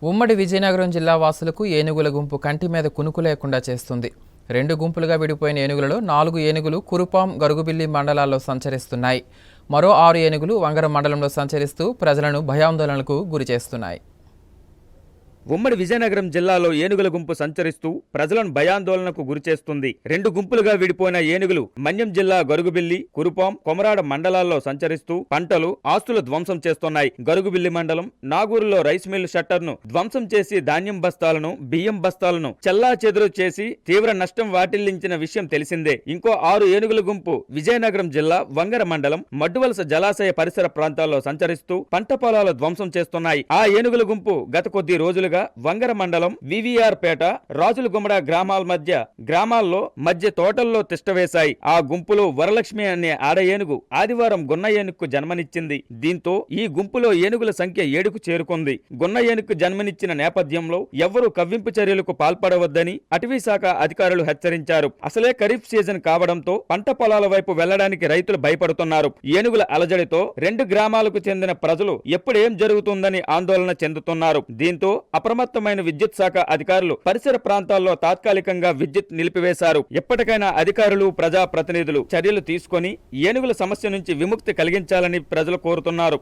ఉమ్మడి విజయనగరం జిల్లా వాసులకు ఏనుగుల గుంపు కంటి మీద కునుకు లేకుండా చేస్తుంది. 2 గుంపులుగా విడిపోయిన ఏనుగులలో 4 ఏనుగులు కురుపాం, గరుగుబిల్లి మండలాల్లో సంచరిస్తున్నాయి. మరో 6 ఏనుగులు వంగరం మండలంలో సంచరిస్తూ ప్రజలను భయాందోళనలకు గురిచేస్తున్నాయి. ఉమ్మడి విజయనగరం జిల్లాలో ఏనుగుల గుంపు సంచరిస్తూ ప్రజలను భయాందోళనకు గురిచేస్తుంది. 2 గుంపులుగా విడిపోయిన ఏనుగులు మన్యం జిల్లా గరుగుబిల్లి, కురుపాం, కొమరాడ మండలాల్లో సంచరిస్తూ పంటలు, ఆస్తులు ధ్వంసం చేస్తున్నాయి. గరుగుబిల్లి మండలం నాగూరులో రైస్ మిల్ షట్టర్ను ధ్వంసం చేసి ధాన్యం బస్తాలను, బియ్యం బస్తాలను చెల్లాచెదురు చేసి తీవ్ర నష్టం వాటిల్లించిన విషయం తెలిసిందే. ఇంకో 6 ఏనుగుల గుంపు విజయనగరం జిల్లా వంగర మండలం మడ్డువలస జలాశయ పరిసర ప్రాంతాల్లో సంచరిస్తూ పంట పొలాలు ధ్వంసం చేస్తున్నాయి. ఆ ఏనుగుల గుంపు గత కొద్ది రోజులుగా వంగర మండలం వివిఆర్ పేట, రాజులగుమ్మడ గ్రామాల్లో మధ్య తోటల్లో తిష్టవేశాయి. ఆ గుంపులో వరలక్ష్మి అనే ఆడ ఏనుగు ఆదివారం గున్న ఏనుగుకు జన్మనిచ్చింది. దీంతో ఈ గుంపులో ఏనుగుల సంఖ్య 7కు చేరుకుంది. గున్న ఏనుగుకు జన్మనిచ్చిన నేపథ్యంలో ఎవ్వరూ కవ్వింపు చర్యలకు పాల్పడవద్దని అటవీ శాఖ అధికారులు హెచ్చరించారు. అసలే ఖరీఫ్ సీజన్ కావడంతో పంట పొలాల వైపు వెళ్లడానికి రైతులు భయపడుతున్నారు. ఏనుగుల అలజడితో 2 గ్రామాలకు చెందిన ప్రజలు ఎప్పుడేం జరుగుతుందని ఆందోళన చెందుతున్నారు. దీంతో అప్రమత్తమైన విద్యుత్ శాఖ అధికారులు పరిసర ప్రాంతాల్లో తాత్కాలికంగా విద్యుత్ నిలిపివేశారు. ఎప్పటికైనా అధికారులు, ప్రజా ప్రతినిధులు చర్యలు తీసుకొని ఏనుగుల సమస్య నుంచి విముక్తి కలిగించాలని ప్రజలు కోరుతున్నారు.